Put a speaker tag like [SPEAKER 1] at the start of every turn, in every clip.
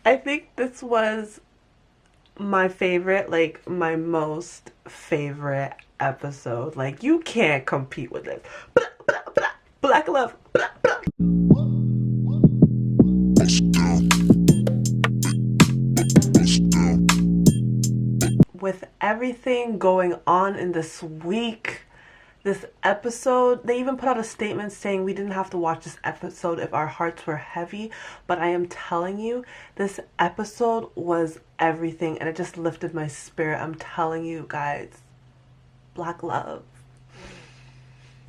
[SPEAKER 1] I think this was my favorite, like my most favorite episode. Like you can't compete with this. Black love. With everything going on in this week, this episode, they even put out a statement saying we didn't have to watch this episode if our hearts were heavy. But I am telling you, this episode was everything and it just lifted my spirit. I'm telling you guys, Black love.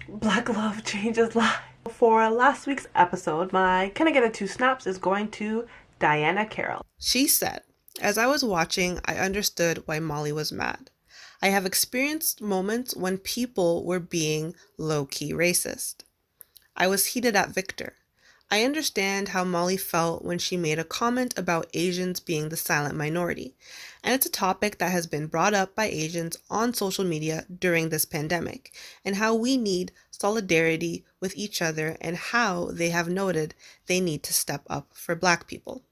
[SPEAKER 1] Black love changes lives. For last week's episode, my Can I Get a Two Snaps is going to Diana Carroll.
[SPEAKER 2] She said, "As I was watching, I understood why Molly was mad. I have experienced moments when people were being low-key racist. I was heated at Victor. I understand how Molly felt when she made a comment about Asians being the silent minority, and it's a topic that has been brought up by Asians on social media during this pandemic, and how we need solidarity with each other and how they have noted they need to step up for Black people.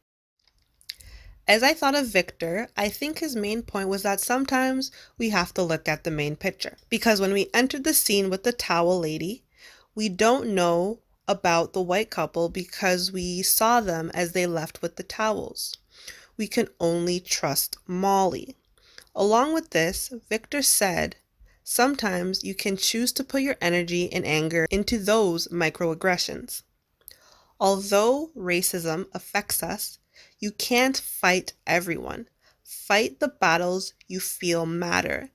[SPEAKER 2] As I thought of Victor, I think his main point was that sometimes we have to look at the main picture. Because when we entered the scene with the towel lady, we don't know about the white couple because we saw them as they left with the towels. We can only trust Molly. Along with this, Victor said, sometimes you can choose to put your energy and anger into those microaggressions. Although racism affects us, you can't fight everyone. Fight the battles you feel matter.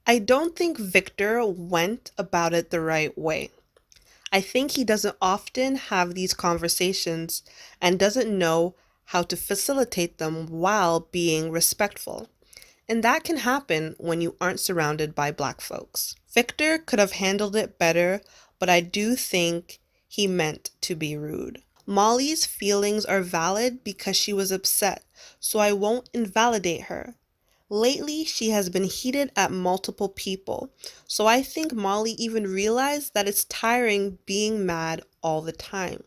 [SPEAKER 2] I don't think Victor went about it the right way. I think he doesn't often have these conversations and doesn't know how to facilitate them while being respectful. And that can happen when you aren't surrounded by Black folks. Victor could have handled it better, but I do think he meant to be rude. Molly's feelings are valid because she was upset, so I won't invalidate her. Lately, she has been heated at multiple people, so I think Molly even realized that it's tiring being mad all the time.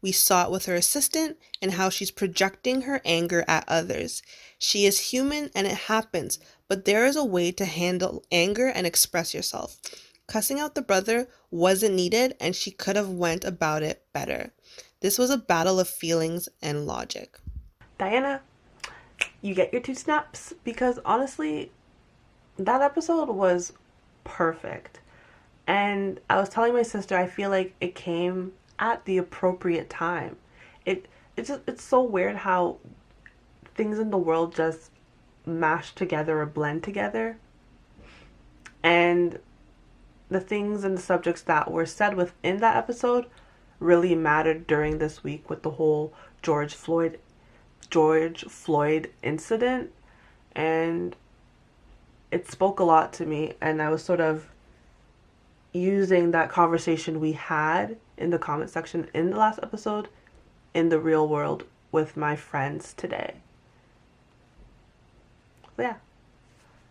[SPEAKER 2] We saw it with her assistant and how she's projecting her anger at others. She is human and it happens, but there is a way to handle anger and express yourself. Cussing out the brother wasn't needed and she could have went about it better. This was a battle of feelings and logic.
[SPEAKER 1] Diana, you get your two snaps because honestly, that episode was perfect. And I was telling my sister, I feel like it came at the appropriate time. It it's so weird how things in the world just mash together or blend together. And the things and the subjects that were said within that episode really mattered during this week with the whole George Floyd incident, and it spoke a lot to me, and I was sort of using that conversation we had in the comment section in the last episode in the real world with my friends today. So yeah.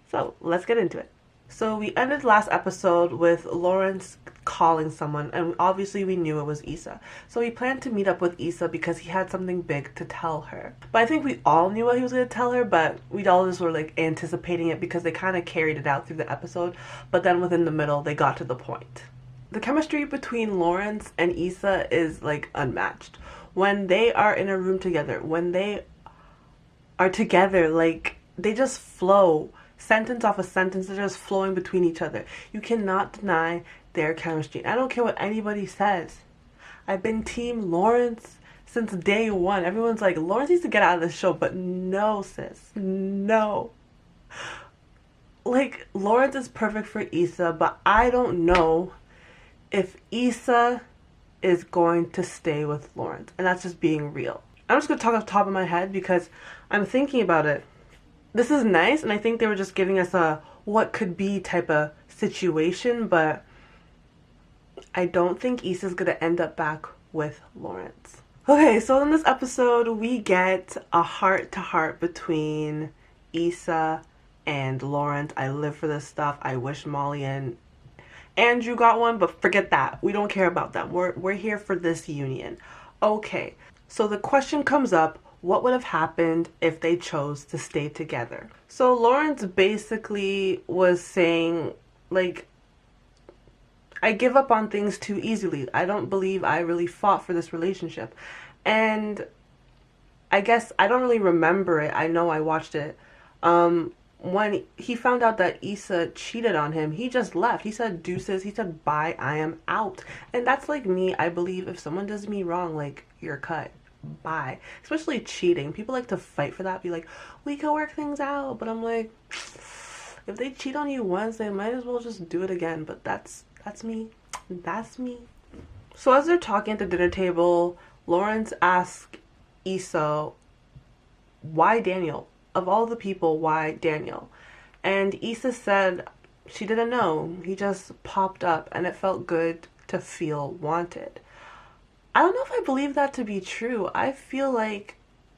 [SPEAKER 1] So let's get into it. So we ended last episode with Lawrence calling someone, and obviously we knew it was Issa. So he planned to meet up with Issa because he had something big to tell her. But I think we all knew what he was going to tell her, but we all just were like anticipating it because they kind of carried it out through the episode. But then within the middle, they got to the point. The chemistry between Lawrence and Issa is like unmatched. When they are in a room together, when they are together, like they just flow. Sentence off a sentence, they're just flowing between each other. You cannot deny their chemistry. I don't care what anybody says. I've been team Lawrence since day one. Everyone's like, Lawrence needs to get out of the show, but no, sis. No. Like, Lawrence is perfect for Issa, but I don't know if Issa is going to stay with Lawrence. And that's just being real. I'm just going to talk off the top of my head because I'm thinking about it. This is nice, and I think they were just giving us a what could be type of situation, but I don't think Issa's gonna end up back with Lawrence. Okay, so in this episode, we get a heart-to-heart between Issa and Lawrence. I live for this stuff. I wish Molly and Andrew got one, but forget that. We don't care about them. We're here for this union. Okay, so the question comes up, what would have happened if they chose to stay together. So Lawrence basically was saying, like, I give up on things too easily. I don't believe I really fought for this relationship. And I guess I don't really remember it. I know I watched it. When he found out that Issa cheated on him, he just left. He said deuces. He said bye. I am out. And that's like me. I believe if someone does me wrong, like, you're cut. Bye. Especially cheating. People like to fight for that. Be like, we can work things out. But I'm like, if they cheat on you once, they might as well just do it again. But that's me. That's me. So as they're talking at the dinner table, Lawrence asks Issa, why Daniel? Of all the people, why Daniel? And Issa said she didn't know. He just popped up and it felt good to feel wanted. I don't know if I believe that to be true. I feel like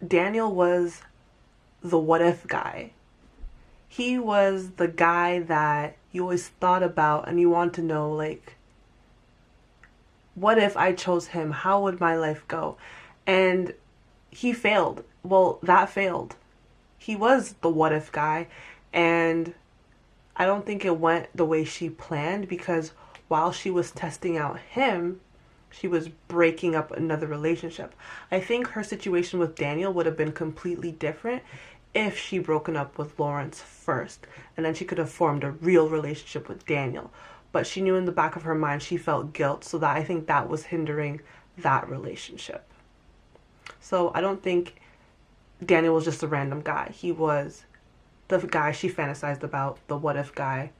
[SPEAKER 1] Daniel was the what if guy. He was the guy that you always thought about and you want to know, like, what if I chose him? How would my life go? And he failed. Well, that failed. He was the what if guy, and I don't think it went the way she planned, because while she was testing out him, she was breaking up another relationship. I think her situation with Daniel would have been completely different if she broken up with Lawrence first, and then she could have formed a real relationship with Daniel. But she knew in the back of her mind she felt guilt, so that I think that was hindering that relationship. So I don't think Daniel was just a random guy. He was the guy she fantasized about, the what if guy.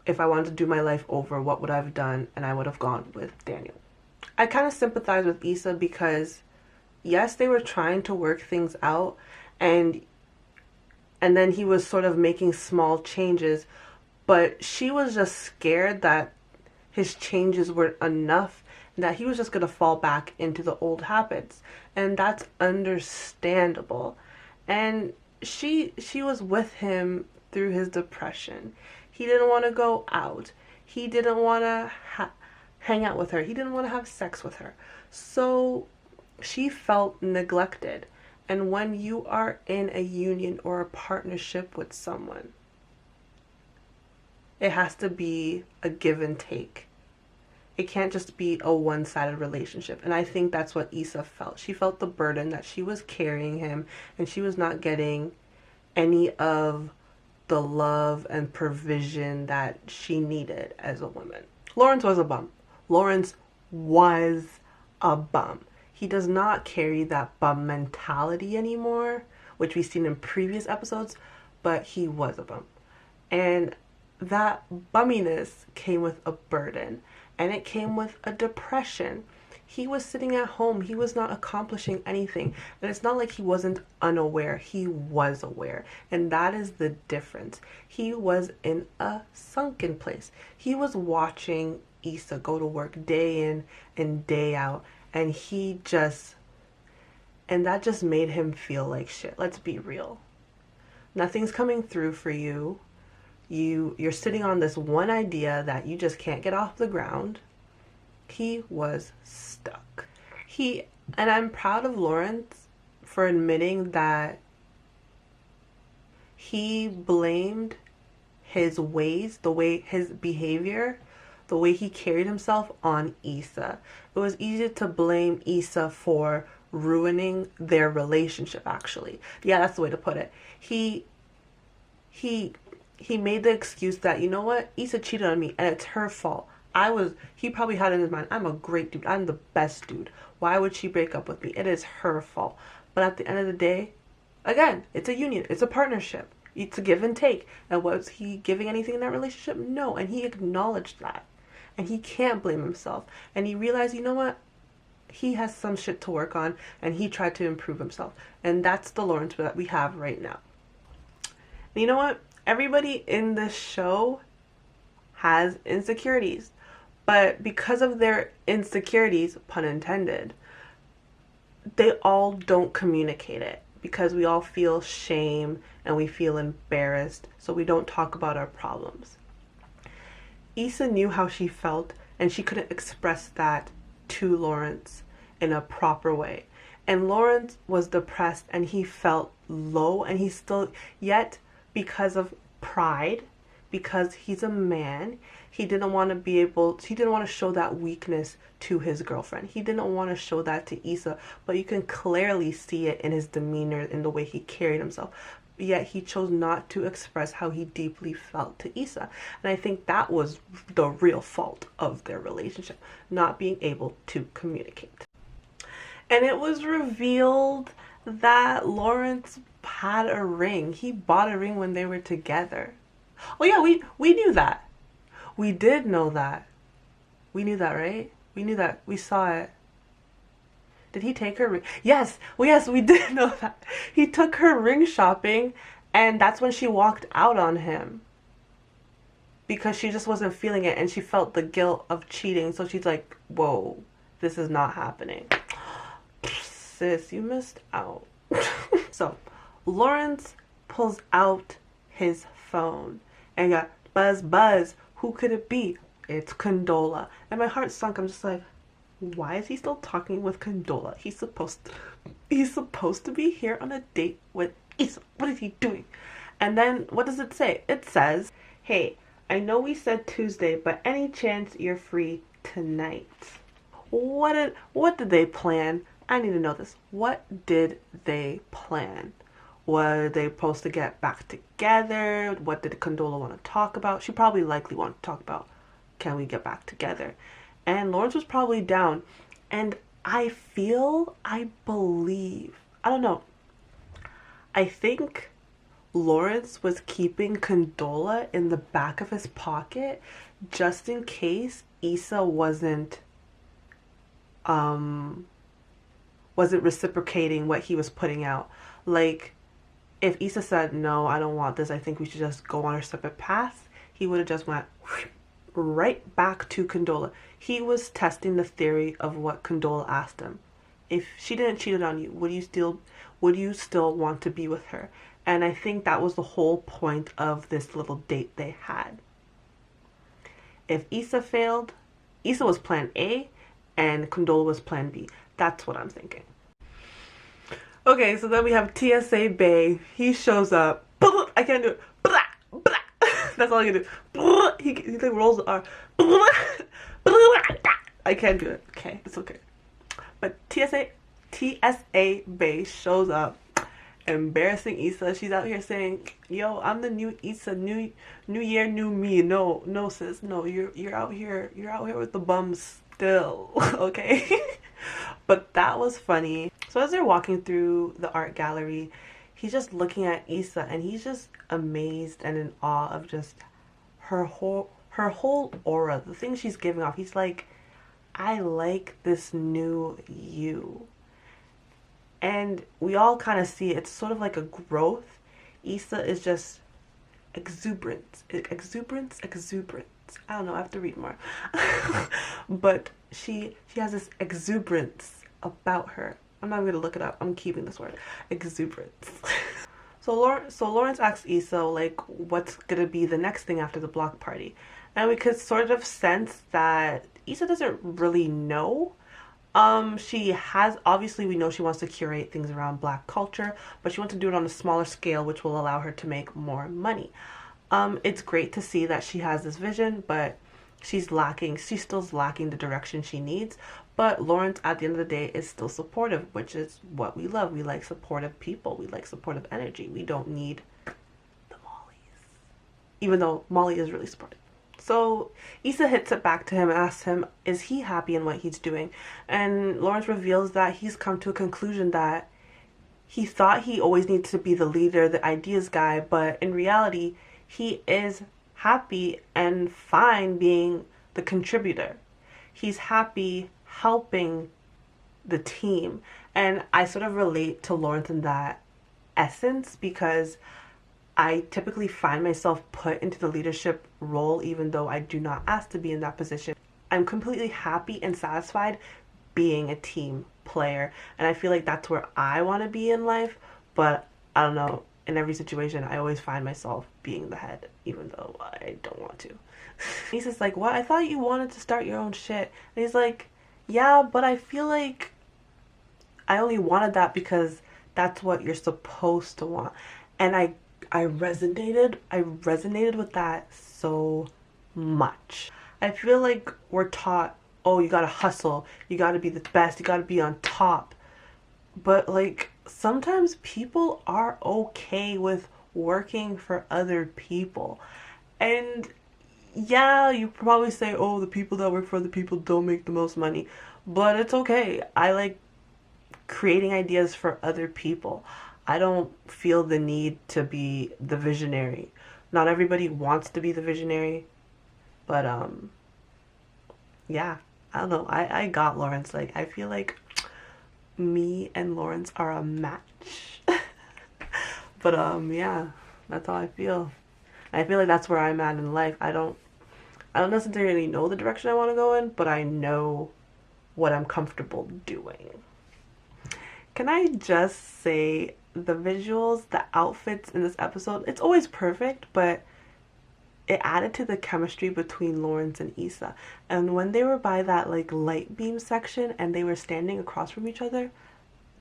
[SPEAKER 1] If I wanted to do my life over, what would I have done? And I would have gone with Daniel. I kind of sympathize with Issa because, yes, they were trying to work things out, and then he was sort of making small changes, but she was just scared that his changes weren't enough and that he was just going to fall back into the old habits. And that's understandable. And she was with him through his depression. He didn't want to go out. He didn't want to hang out with her. He didn't want to have sex with her. So she felt neglected. And when you are in a union or a partnership with someone, it has to be a give and take. It can't just be a one-sided relationship. And I think that's what Issa felt. She felt the burden that she was carrying him and she was not getting any of the love and provision that she needed as a woman. Lawrence was a bum. Lawrence was a bum. He does not carry that bum mentality anymore, which we've seen in previous episodes, but he was a bum. And that bumminess came with a burden, and it came with a depression. He was sitting at home. He was not accomplishing anything. And it's not like he wasn't unaware. He was aware. And that is the difference. He was in a sunken place. He was watching Issa go to work day in and day out. And that just made him feel like shit. Let's be real. Nothing's coming through for you. You're sitting on this one idea that you just can't get off the ground. He was stuck. And I'm proud of Lawrence for admitting that he blamed his ways, his behavior, the way he carried himself on Issa. It was easy to blame Issa for ruining their relationship, actually. Yeah, that's the way to put it. He made the excuse that, you know what, Issa cheated on me and it's her fault. He probably had in his mind, I'm a great dude. I'm the best dude. Why would she break up with me? It is her fault. But at the end of the day, again, it's a union. It's a partnership. It's a give and take. And was he giving anything in that relationship? No. And he acknowledged that. And he can't blame himself. And he realized, you know what? He has some shit to work on. And he tried to improve himself. And that's the Lawrence that we have right now. And you know what? Everybody in this show has insecurities. But because of their insecurities, pun intended, they all don't communicate it because we all feel shame and we feel embarrassed, so we don't talk about our problems. Issa knew how she felt and she couldn't express that to Lawrence in a proper way. And Lawrence was depressed and he felt low, and he still, yet, because of pride, because he's a man, he didn't want to he didn't want to show that weakness to his girlfriend. He didn't want to show that to Issa, but you can clearly see it in his demeanor, in the way he carried himself. Yet he chose not to express how he deeply felt to Issa. And I think that was the real fault of their relationship, not being able to communicate. And it was revealed that Lawrence had a ring. He bought a ring when they were together. Oh yeah, we knew that. We did know that. We knew that, right? We knew that. We saw it. Did he take her ring? Yes. Well, yes, we did know that. He took her ring shopping, and that's when she walked out on him. Because she just wasn't feeling it, and she felt the guilt of cheating. So she's like, whoa, this is not happening. Sis, you missed out. So, Lawrence pulls out his phone and got buzz, buzz. Who could it be? It's Condola. And my heart sunk. I'm just like, why is he still talking with Condola? He's supposed to be here on a date with Issa. What is he doing? And then what does it say? It says, hey, I know we said Tuesday, but any chance you're free tonight? What did they plan? I need to know this. What did they plan? Were they supposed to get back together? What did Condola want to talk about? She probably likely wanted to talk about, can we get back together? And Lawrence was probably down. And I believe, I don't know. I think Lawrence was keeping Condola in the back of his pocket just in case Issa wasn't reciprocating what he was putting out. Like, if Issa said, no, I don't want this, I think we should just go on our separate paths, he would have just went right back to Condola. He was testing the theory of what Condola asked him. If she didn't cheat on you, would you still want to be with her? And I think that was the whole point of this little date they had. If Issa failed, Issa was plan A and Condola was plan B. That's what I'm thinking. Okay, so then we have TSA Bay. He shows up. I can't do it. That's all I can do. He like rolls the R. I can't do it. Okay, it's okay. But TSA Bay shows up, embarrassing Issa. She's out here saying, "Yo, I'm the new Issa, new year, new me." No, sis, no. You're out here with the bums still, okay? But that was funny. So as they're walking through the art gallery, he's just looking at Issa, and he's just amazed and in awe of just her whole aura, the things she's giving off. He's like, I like this new you. And we all kind of see it's sort of like a growth. Issa is just exuberance. I don't know, I have to read more. But she has this exuberance about her. I'm not going to look it up. I'm keeping this word. Exuberance. So Lawrence asks Issa, like, what's going to be the next thing after the block party? And we could sort of sense that Issa doesn't really know. She has, obviously we know she wants to curate things around Black culture, but she wants to do it on a smaller scale, which will allow her to make more money. It's great to see that she has this vision, but she still lacking the direction she needs. But Lawrence, at the end of the day, is still supportive, which is what we love. We like supportive people. We like supportive energy. We don't need the Mollies. Even though Molly is really supportive. So Issa hits it back to him and asks him, is he happy in what he's doing? And Lawrence reveals that he's come to a conclusion that he thought he always needed to be the leader, the ideas guy, but in reality, he is happy and fine being the contributor. He's happy helping the team. And I sort of relate to Lawrence in that essence because I typically find myself put into the leadership role even though I do not ask to be in that position. I'm completely happy and satisfied being a team player, and I feel like that's where I want to be in life, but I don't know, in every situation I always find myself being the head even though I don't want to. He's just like, what? I thought you wanted to start your own shit. And he's like, yeah, but I feel like I only wanted that because that's what you're supposed to want. And I resonated with that so much. I feel like we're taught, oh, you gotta hustle, you gotta be the best, you gotta be on top. But like sometimes people are okay with working for other people. And yeah, you probably say, oh, the people that work for other people don't make the most money. But it's okay. I like creating ideas for other people. I don't feel the need to be the visionary. Not everybody wants to be the visionary, but yeah, I don't know. I got Lawrence. Like I feel like me and Lawrence are a match. But yeah, that's how I feel. I feel like that's where I'm at in life. I don't necessarily know the direction I want to go in, but I know what I'm comfortable doing. Can I just say the visuals, the outfits in this episode, it's always perfect, but it added to the chemistry between Lawrence and Issa. And when they were by that like light beam section and they were standing across from each other,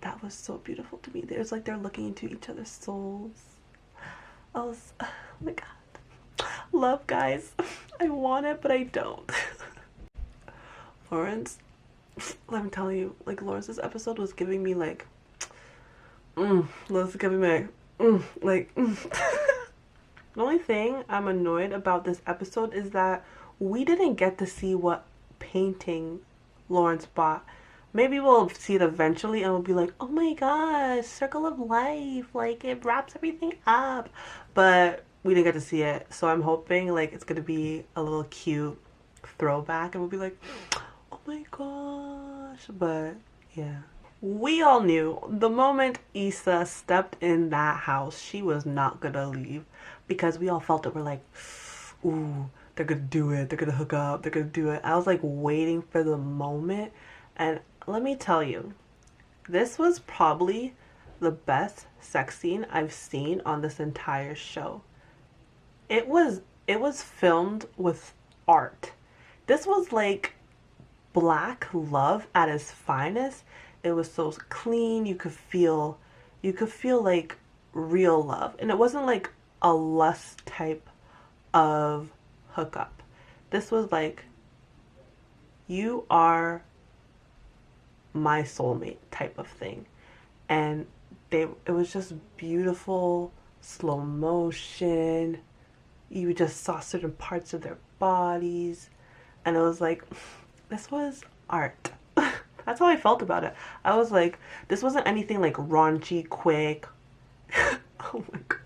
[SPEAKER 1] that was so beautiful to me. It was like they're looking into each other's souls. Oh my god. Love, guys. I want it, but I don't. Lawrence, let me tell you, like Lawrence's episode was giving me like, let's giving me like, The only thing I'm annoyed about this episode is that we didn't get to see what painting Lawrence bought. Maybe we'll see it eventually and we'll be like, oh my gosh, circle of life, like it wraps everything up. But we didn't get to see it. So I'm hoping like it's gonna be a little cute throwback and we'll be like, oh my gosh. But yeah. We all knew the moment Issa stepped in that house, she was not gonna leave because we all felt it. We're like, ooh, they're gonna do it. They're gonna hook up. They're gonna do it. I was like waiting for the moment. And let me tell you, this was probably the best sex scene I've seen on this entire show. It was filmed with art. This was like black love at its finest. It was so clean. You could feel like real love. And it wasn't like a lust type of hookup. This was like, you are my soulmate type of thing. And it was just beautiful, slow motion. You just saw certain parts of their bodies. And it was like, this was art. That's how I felt about it. I was like, this wasn't anything like raunchy, quick. Oh my god.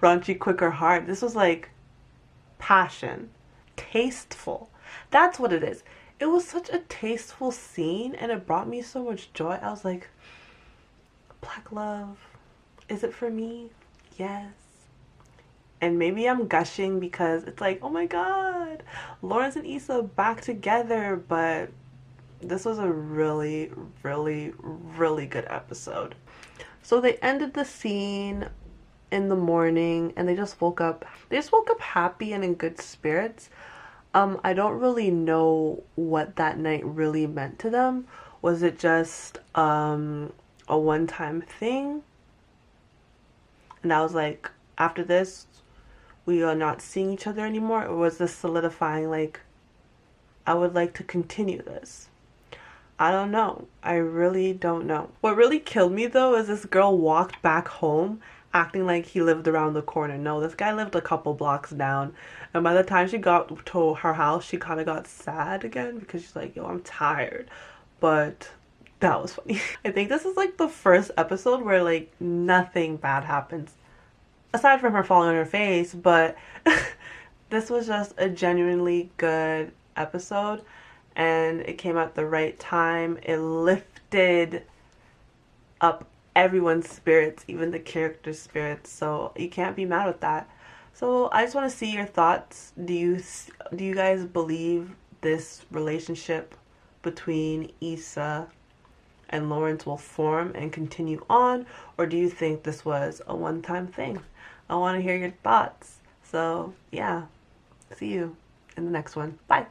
[SPEAKER 1] Raunchy, quick, or hard. This was like passion. Tasteful. That's what it is. It was such a tasteful scene and it brought me so much joy. I was like, black love. Is it for me? Yes. And maybe I'm gushing because it's like, oh my god, Lawrence and Issa back together, but this was a really, really, really good episode. So they ended the scene in the morning and they just woke up. They just woke up happy and in good spirits. I don't really know what that night really meant to them. Was it just a one-time thing? And I was like, after this, we are not seeing each other anymore? Or was this solidifying, like, I would like to continue this? I don't know. I really don't know. What really killed me though is this girl walked back home acting like he lived around the corner. No, this guy lived a couple blocks down. And by the time she got to her house, she kind of got sad again because she's like, yo, I'm tired. But that was funny. I think this is like the first episode where like nothing bad happens. Aside from her falling on her face, but this was just a genuinely good episode. And it came at the right time. It lifted up everyone's spirits, even the characters' spirits. So you can't be mad with that. So I just want to see your thoughts. Do you guys believe this relationship between Issa and Lawrence will form and continue on, or do you think this was a one-time thing? I want to hear your thoughts. So yeah, see you in the next one. Bye.